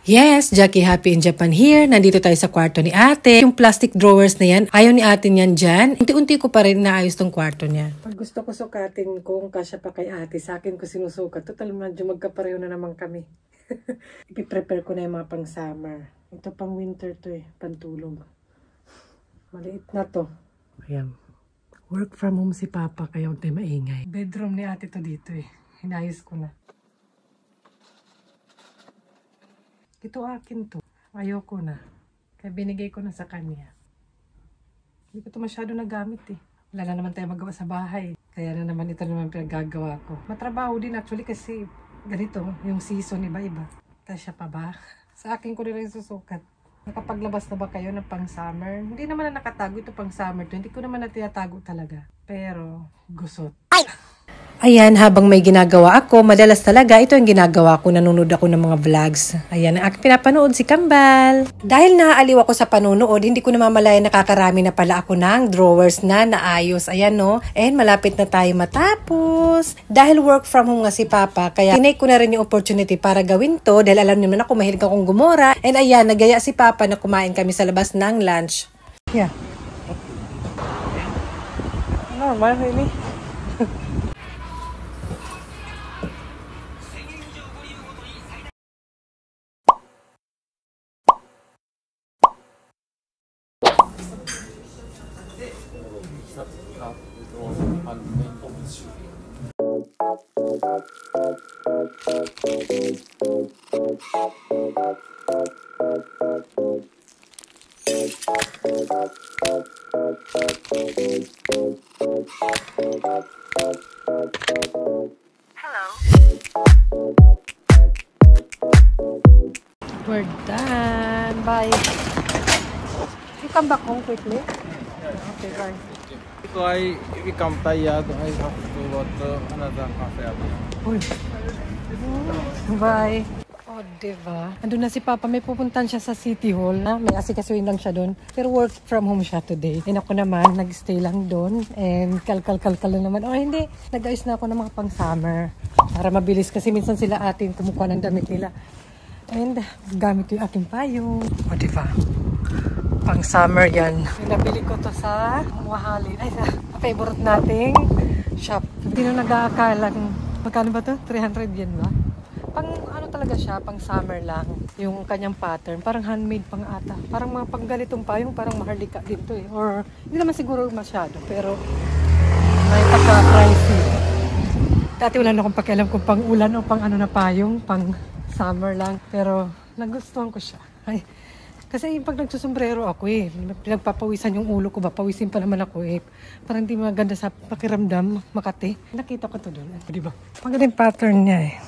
Yes, Jackie Happy in Japan here. Nandito tayo sa kwarto ni ate. Yung plastic drawers na yan, ayaw ni ate niyan dyan. Unti-unti ko pa rin naayos tong kwarto niya. Pag gusto ko sukatin kung kasya pa kay ate, sa akin ko sinusukat. Total, medyo magkapareho na naman kami. Ipiprepare ko na yung mga pang summer. Ito pang winter to pantulog. Maliit na to. Ayan. Work from home si Papa, kaya huwag tayo maingay. Bedroom ni ate to dito Hinayos ko na. Ito akin to. Ayoko na. Kaya binigay ko na sa kanya. Hindi ko ito masyado nagamit Wala na naman tayo magawa sa bahay. Kaya na naman ito naman pinagagawa ko. Matrabaho din actually kasi ganito, yung season iba-iba. Tasya pa ba? Sa akin ko rin susukat. Nakapaglabas na ba kayo ng pang summer? Hindi naman na nakatago ito pang summer. Hindi ko naman na tinatago talaga. Pero gusot. Ayan, habang may ginagawa ako, madalas talaga ito yung ginagawa ko, nanonood ako ng mga vlogs. Ayan, ang aking pinapanood si Kambal. Dahil naaaliw ako sa panonood, hindi ko namamalaya nakakarami na pala ako ng drawers na naayos. Ayan no, and malapit na tayo matapos. Dahil work from home nga si Papa, kaya tinake ko na rin yung opportunity para gawin to, dahil alam niyo na ako mahilig akong gumora. And ayan, nagaya si Papa na kumain kami sa labas ng lunch. Yeah. Normal, really? We're done. Bye. You come back home quickly? Okay, bye. We come tired. I have to go to another cafe. Bye. Oh, diba? Andun na si Papa. May pupuntan siya sa City Hall. May asikasuhin lang siya doon. Pero work from home siya today. And ako naman, nag-stay lang doon. And kalkal lang naman. Oh, hindi. Nag-ayos na ako ng mga pang-summer. Para mabilis. Kasi minsan sila atin kumukuha ng damit nila. And gamit ko yung aking payong. O, diba? Pang-summer yan. Nabili ko to sa Mahalin. Ay, sa favorite nating shop. Hindi na nag-aakalang. Magkano ba to? 300 yen ba? Pang ano talaga siya, pang summer lang. Yung kanyang pattern. Parang handmade pang ata. Parang mga pang ganitong payong, parang maharlika din to Or, hindi naman siguro masyado. Pero, may pagka-pricey. Dati wala na akong pakialam kung pang ulan o pang ano na payong. Pang summer lang. Pero, nagustuhan ko siya. Ay, kasi pag nagsusombrero ako pinagpapawisan yung ulo ko ba? Pawisin pa naman ako Parang hindi maganda sa pakiramdam, Makati. Nakita ko to doon. Diba? Maganda yung pattern niya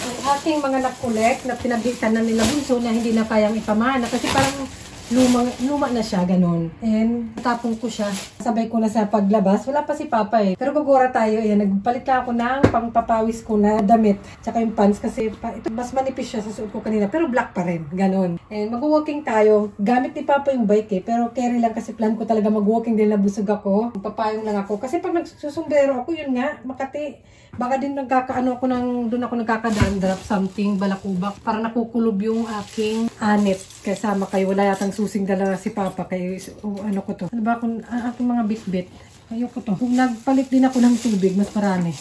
Ang aking mga nakulek na pinabitan na nila bunso na hindi na kayang ipamana. Kasi parang luma na siya, ganun. And tapong ko siya. Sabay ko na sa paglabas. Wala pa si Papa Pero gugura tayo. Ayan, nagpalit na ako ng pangpapawis ko na damit. Tsaka yung pants kasi ito mas manipis siya sa suot ko kanina. Pero black pa rin. Ganun. And mag-walking tayo. Gamit ni Papa yung bike pero carry lang kasi plan ko talaga mag-walking din na busog ako. Papayong lang ako. Kasi pag nagsusumbrero ako, yun nga, Makati. Baka din nagkakaano ako doon ako nagkakadandrop something, balakubak. Para nakukulob yung aking anit. Kasama kayo, wala yatang susing dala si Papa. Kaya ano ko to. Ano ba kung aking mga bit-bit. Ayoko to. Kung nagpalit din ako ng tubig, mas marami.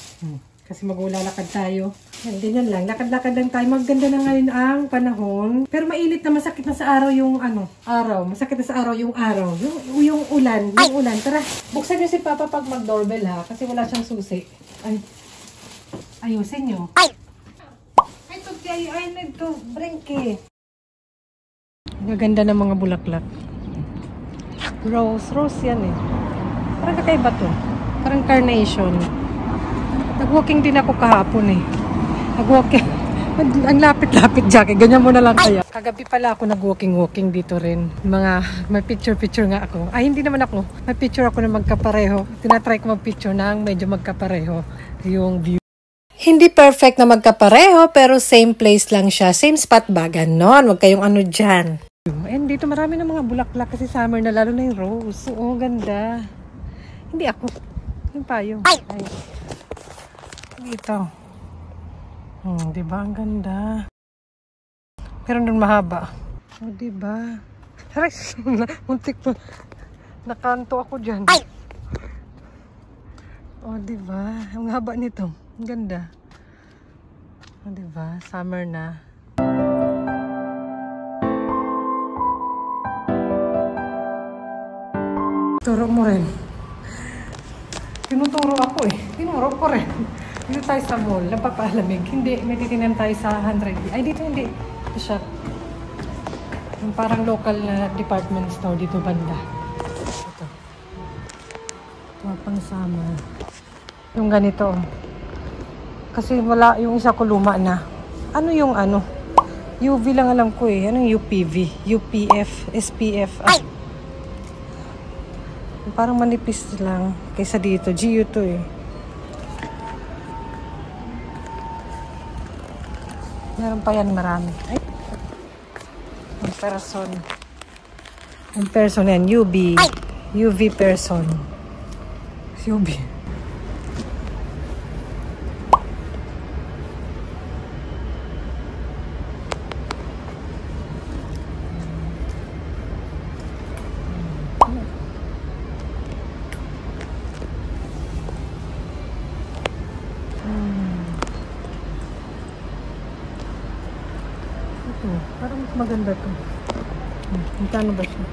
Kasi maglalakad tayo. Yan, ganyan lang. Lakad-lakad lang tayo. Maganda na ngayon ang panahon. Pero mainit na, masakit na sa araw yung araw. Masakit na sa araw yung araw. Yung ulan. Yung ulan. Tara, buksan nyo si Papa pag mag-doorbell kasi wala siyang susi. Ayusin nyo. Ay, nito. Brinky. Gaganda ng mga bulaklak. Rose yan Parang kakaiba to. Parang carnation. Nag-walking din ako kahapon Nag-walking. Ang lapit-lapit, Jackie. Ganyan mo na lang kaya. Kagabi pala ako nag-walking dito rin. May picture nga ako. Ay, hindi naman ako. May picture ako na magkapareho. Tinatry ko mag-picture na medyo magkapareho yung view. Hindi perfect na magkapareho, pero same place lang siya. Same spot ba? Ganon. Huwag kayong dyan. And dito marami ng mga bulaklak kasi summer na, lalo na yung rose. Oo, ganda. Hindi ako. Yung payong. Ay. Ito. Diba? Ang ganda. Pero doon mahaba. Diba? Aray, muntik po. Nakanto ako dyan. Ay! Diba? Ang haba nito. Ang ganda. Diba? Summer na. Turo mo rin. Tinuturo ako eh. Tinuro ko rin. Dito tayo sa mall. Napapaalamig. Hindi. May titinan tayo sa 100. Ay, dito hindi. Ito siya. Yung parang local na department store dito banda. Ito. Ito pang summer. Yung ganito. Kasi wala. Yung isa ko luma na. Ano yung ano? UV lang alam ko eh. Anong UPV? UPF? SPF? Ay! Parang manipis lang kaysa dito. GU to eh. Meron pa yan marami. Ay. Ang person. Ang person yan. UV. Ay. UV person. UV. Parang mas maganda to. Magkano ba siya?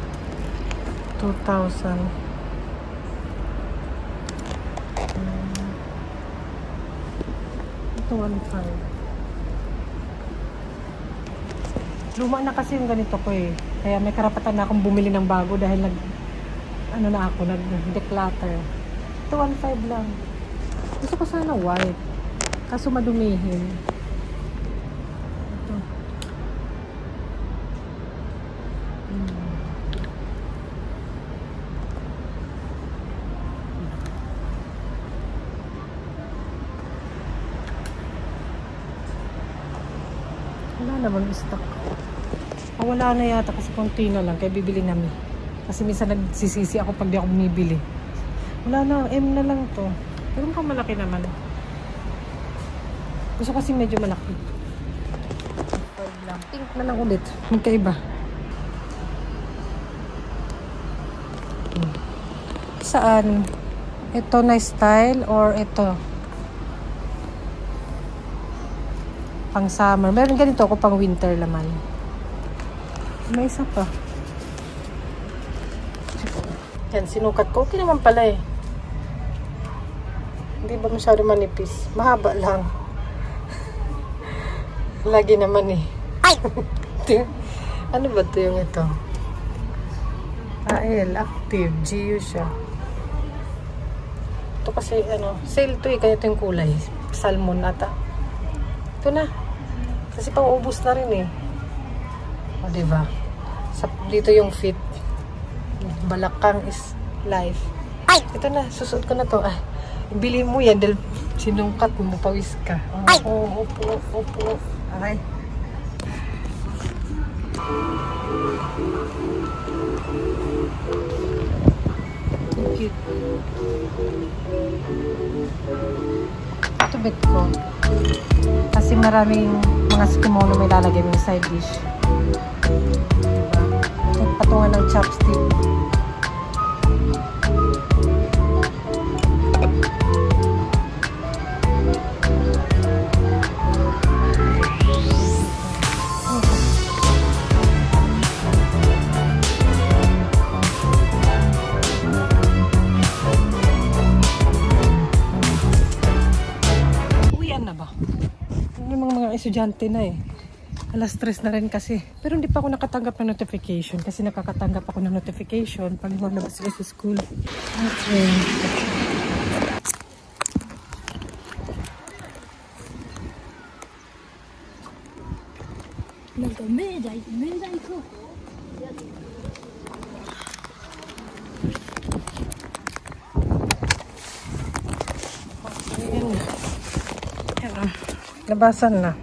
2,000. Ito 1,500. Luma na kasi yung ganito ko eh. Kaya may karapatan na akong bumili ng bago dahil nag-declutter. Ito 1,500 lang. Gusto ko sana white. Kaso madumihin. Wala naman stock. Wala na yata kasi konti na lang kaya bibili namin. Kasi minsan nagsisisi ako pag di ako bumibili. Wala na, M na lang to. Pero mukhang malaki naman. Gusto kasi medyo malaki. Pink na lang ulit. Magkaiba. Saan? Ito na style or ito? Pang summer. Meron ganito ako pang winter naman. May isa pa. Yan, sinukat ko. Okay naman pala eh. Hindi ba masyado manipis? Mahaba lang. Lagi naman eh. Ay! Ano ba ito yung ito? AL, active. GU siya. Ito kasi sale to eh. Kaya ito yung kulay. Salmon ata. Ito na. Kasi pang-ubos na rin eh. O, diba? Dito yung fit. Balakang is life. Ay! Ito na. Susuot ko na to. Ay, bili mo yan dahil sinungkat mo. Pawis ka. Ay! Opo. Aray. Cute. Ito bet ko. Kasi maraming mga kimono may lalagay yung side dish. Diba? Patungan ng chopstick. Estudyante na eh. Alas 3 na rin kasi. Pero hindi pa ako nakatanggap ng notification kasi nakakatanggap ako ng notification pag lumabas sila sa school. Okay. Labasan na.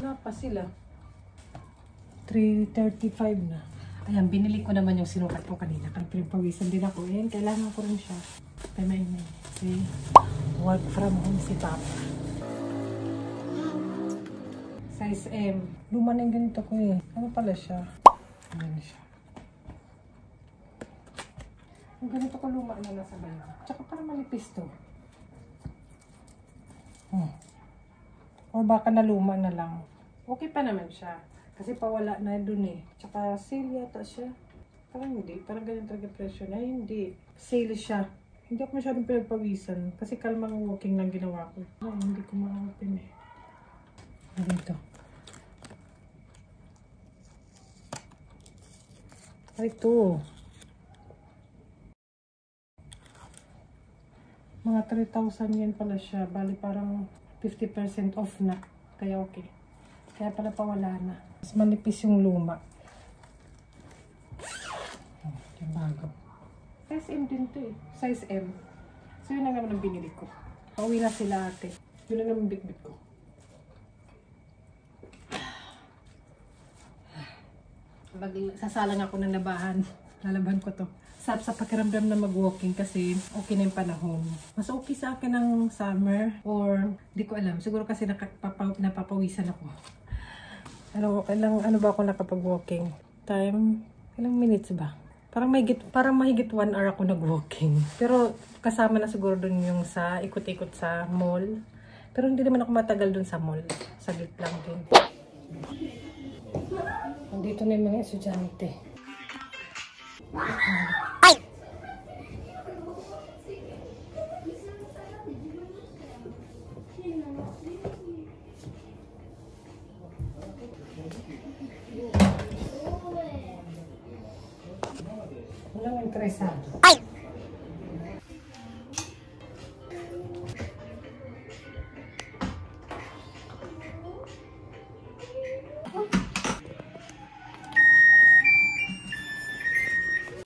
Wala pa sila. 3:35 na. Ayan, binili ko naman yung sinukat ko kanina. Pag pinagpawisan din ako. Ayan, kailangan ko rin siya. Kaya maingay. Okay. Work from home si Papa. Size M. Luma na yung ganito ko eh. Ano pala siya? Ayan siya. Yung ganito ko luma na nasa bayo. Tsaka parang manipis to. Or baka naluma na lang. Okay pa naman siya. Kasi pawala na dun eh. Tsaka sale yata siya. Parang hindi. Parang ganyan talaga presyo na. Hindi. Sale siya. Hindi ako masyadong pinagpawisan. Kasi kalmang walking lang ginawa ko. Ay, hindi ko ma-open eh. Dito. Ay, ito. Mga 3,000 yen pala siya. Bali parang 50% off na. Kaya okay. Kaya pala pawala na. Mas manipis yung luma. Yung bago. Size M din to eh. Size M. So yun lang naman ang binili ko. Pauwi na sila ate. Yun lang naman bit-bit ko. Sasalang ako ng labahan. Lalaban ko to. Sarap sa pakiramdam na mag-walking kasi okay na yung panahon. Mas okay sa akin ng summer or di ko alam. Siguro kasi napapawisan ako. Ano ba ako nakapag-walking? Time? Ilang minutes ba? Parang mahigit 1 hour ako nag-walking. Pero kasama na siguro dun yung sa ikot-ikot sa mall. Pero hindi naman ako matagal dun sa mall. Saglit lang din. Nandito na yung mga estudyante. Ay! Walang interesado. Ay!